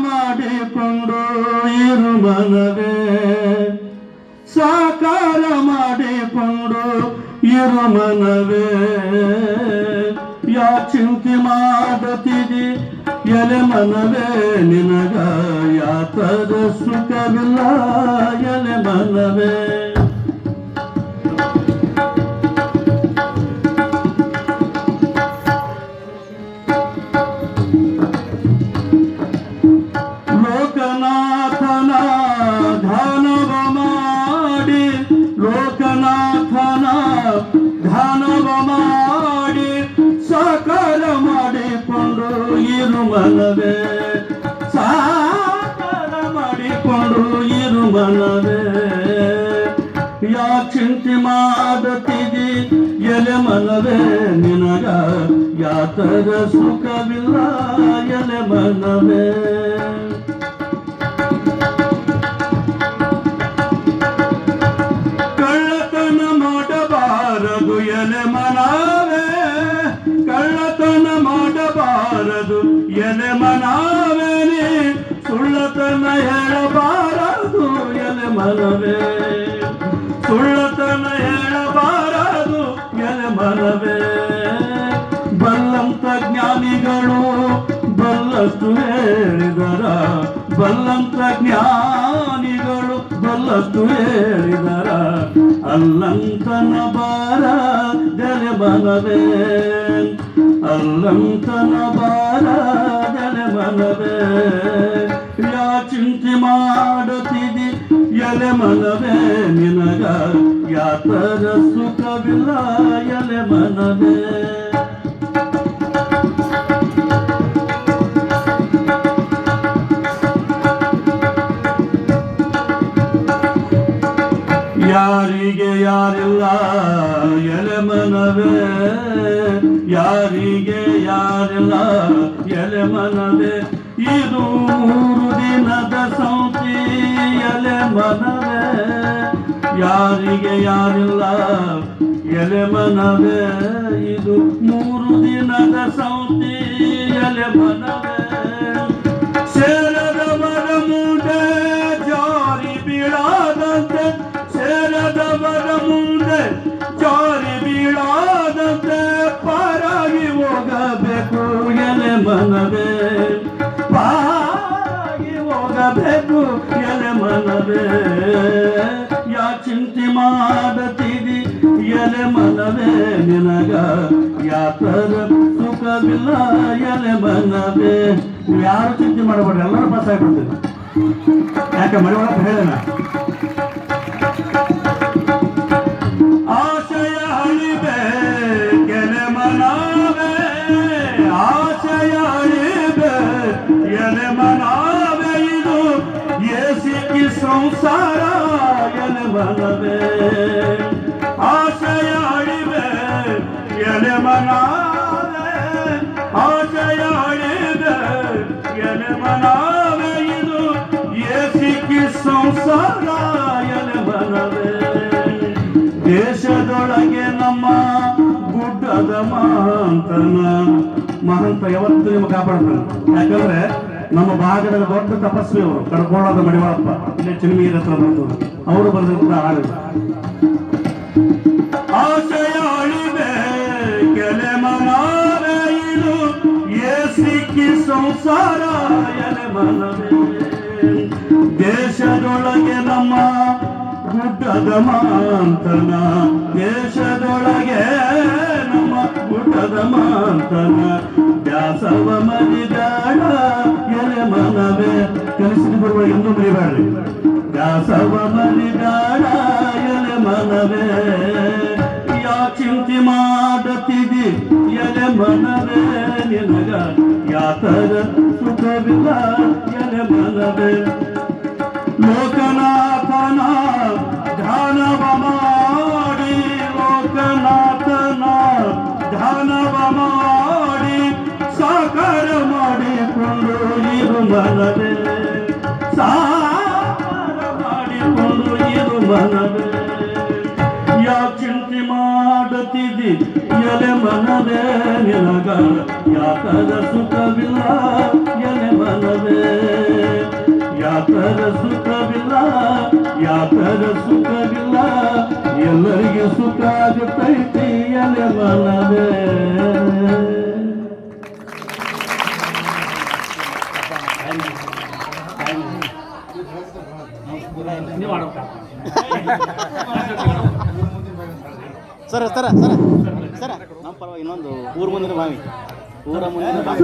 ಮಾಡಿಕೊಂಡು ಇರು ಮನವೇ, ಸಾಕಾರ ಮಾಡಿಕೊಂಡು ಇರು ಮನವೇ. ಯಾ ಚಿಂತೆ ಮಾಡುತ್ತಿದಿ ಎಲೆ ಮನವೇ, ನಿನಗ ಯಾತರ ಸುಖವಿಲ್ಲ ಎಲೆ ಮನವೇ. ಲೋಕನಾಥನ ಧ್ಯಾನವ ಮಾಡಿ, ಲೋಕನಾಥನ ಧ್ಯಾನವ ಮಾಡಿ, ಸಾಕಾರ ಮಾಡಿಕೊಂಡು ಇರು ಮನವೇ, ಸಾಕಾರ ಮಾಡಿಕೊಂಡು ಇರು ಮನವೇ. ಯಾ ಚಿಂತೆ ಮಾಡುತ್ತಿದಿ ಎಲೆ ಮನವೇ, ನಿನಗ ಯಾತರ ಸುಖವಿಲ್ಲ ಎಲೆ ಮನವೇ. ಕಳ್ಳತನ ಮಾಡಬಾರದು ಎಲೆ ಮನವೇ, ಕಳ್ಳತನ ಮಾಡಬಾರದು ಎಲೆ ಮನವೇ. ಸುಳ್ಳತನ ಹೇಳಬಾರದು ಎಲೆ ಮನವೇ, ಸುಳ್ಳತನ ಹೇಳಬಾರದು ಎಲೆ ಮನವೇ. ಬಲ್ಲಂತ ಜ್ಞಾನಿಗಳು ಬಲ್ಲಷ್ಟು ಹೇಳಿದರ, ಬಲ್ಲಂತ ಜ್ಞಾನಿಗಳು ಬಲ್ಲಷ್ಟು ಹೇಳಿದರ, ಅಲ್ಲಂತನ ಬಾರ ಎಲೆ ಮನವೇ, ಅಲ್ಲಂತನ ಬಾರ ಎಲೆ ಮನವೇ. ಯಾ ಚಿಂತೆ ಮಾಡುತ್ತಿದಿ ಎಲೆ ಮನವೇ, ನಿನಗ ಯಾತರ ಸುಖವಿಲ್ಲ ಎಲೆ ಮನವೇ. ಯಾರಿಗೆ ಯಾರಿಲ್ಲ ಎಲೆ ಮನವೇ, ಯಾರಿಗೆ ಯಾರಿಲ್ಲ ಎಲೆ ಮನವೇ. ಇದು 3 ದಿನದ ಸಂತಿ ಎಲೆ ಮನವೇ, ಯಾರಿಗೆ ಯಾರಿಲ್ಲ ಎಲೆ ಮನವೇ. ಇದು 3 ದಿನದ ಸಂತಿ ಎಲೆ ಮನವೇ. ಸೇರದವರ ಮುಂದೆ ಜಾರಿ ಬೀಳಾದಂತೆ, ಸೇರದವರ ಮುಂದೆ ಜಾರಿ ಬೀಳಾದಂತೆ, ಪಾರಾಗಿ ಹೋಗಬೇಕು ಎಲೆ ಮನವೇ, ಪಾರಾಗಿ ಹೋಗಬೇಕು ಎಲೆ ಮನವೇ. ಯಾ ಚಿಂತೆ ಮಾಡುತ್ತಿದಿ ಎಲೆ ಮನವೇ, ನಿನಗ ಯಾತರ ಸುಖವಿಲ್ಲ ಎಲೆ ಮನವೇ. ನೀವು ಯಾರು ಚಿಂತೆ ಮಾಡಬೇಡ್ರಿ, ಎಲ್ಲರೂ ಪಾಸ್ ಆಗಿಬಿಡ್ತೀವಿ. ಯಾಕೆ ಮಡಿವಾಳಪ್ಪ ಹೇಳೋಣ, ಆಶಯ ಅಳಿಬೇಕೆಲೆ ಮನವೇ, ಆಶಯ ಅಳಿಬೇಕೆಲೆ ಮನವೇ. ಇದು ಏಸಿಕಿ ಸಂಸಾರ ಎಲೆ ಮನವೇ, ಆಶಯ ಅಳಿಬೇಕೆಲೆ ಮನವೇ, ಆಶಯ ಅಳಿಬೇಕೆಲೆ ಮನವೇ. ಇದು ಏಸಿಕಿ ಸಂಸಾರ ಎಲೆ ಮನವೇ. ದೇಶದೊಳಗೆ ನಮ್ಮ ಗುಡ್ಡದ ಮಹಂತನ, ಮಹಂತ ಯಾವತ್ತು ನಿಮ್ಮ ಕಾಪಾಡ್ತಾನೆ. ಯಾಕಂದ್ರೆ ನಮ್ಮ ಭಾಗದ ದೊಡ್ಡ ತಪಸ್ವಿ ಅವರು, ಕಡ್ಕೊಳ್ಳೋದ ಮಡಿವಾಳಪ್ಪ, ಇಲ್ಲೇ ಚಿನ್ಮೀರ ಹತ್ರ ಬರ್ತದೆ, ಅವರು ಬರೆದಿರ್ತ ಹಾಡು. ಆಶಯ ಅಳಿಬೇಕೆಲೆ ಮನವೇ, ಇದು ಏಸಿಕಿ ಸಂಸಾರ ಎಲೆ ಮನವೇ. ದೇಶದೊಳಗೆ ನಮ್ಮ ಗುಡ್ಡದ ಮಾಂತನ, ದೇಶದೊಳಗೆ ನಮ್ಮ ಗುಡ್ಡದ ಮಾಂತನ. ದ್ಯಾಸವ ಮರಿದಾಡ ಎಲೆ ಮನವೇ, ಕಲಿಸಿದ ಬರುವ ಎಂದು ಮರಿಬೇಡ್ರಿ. ದ್ಯಾಸವ ಮರಿದಾಡ ಎಲೆ ಮನವೇ. ಯಾ ಚಿಂತೆ ಮಾಡುತ್ತಿದಿ ಎಲೆ ಮನವೇ, ನಿನಗ ಯಾತರ ಸುಖವಿಲ್ಲ ಎಲೆ ಮನವೇ. ಲೋಕನಾಥನ ಧ್ಯಾನವ ಮಾಡಿ, ಲೋಕನಾಥನ ಧ್ಯಾನವ ಮಾಡಿ, ಸಾಕಾರ ಮಾಡಿಕೊಂಡು ಇರು ಮನವೇ, ಸಾಕಾರ ಮಾಡಿಕೊಂಡು ಇರು ಮನವೇ. ಯಾ ಚಿಂತೆ ಮಾಡುತ್ತಿದಿ ಎಲೆ ಮನವೇ, ನಿನಗ ಯಾತರ ಸುಖವಿಲ್ಲ ಎಲೆ ಮನವೇ. ಯಾತರ ಸುಖವಿಲ್ಲ ಯಾತರ ಸುಖವಿಲ್ಲ ಎಲ್ಲರಿಗೆ ಸುಖ ಆಗುತ್ತೈತಿ ಎಲೆ ಮನವೇ. ಸರ ಸರ ಸರ ಸರ ನಮ್ಮ ಪರವಾಗಿ ಇನ್ನೊಂದು ಊರ ಮುಂದಿನ ಬಾವಿ ಊರ ಮುಂದಿನ ಬಾವಿ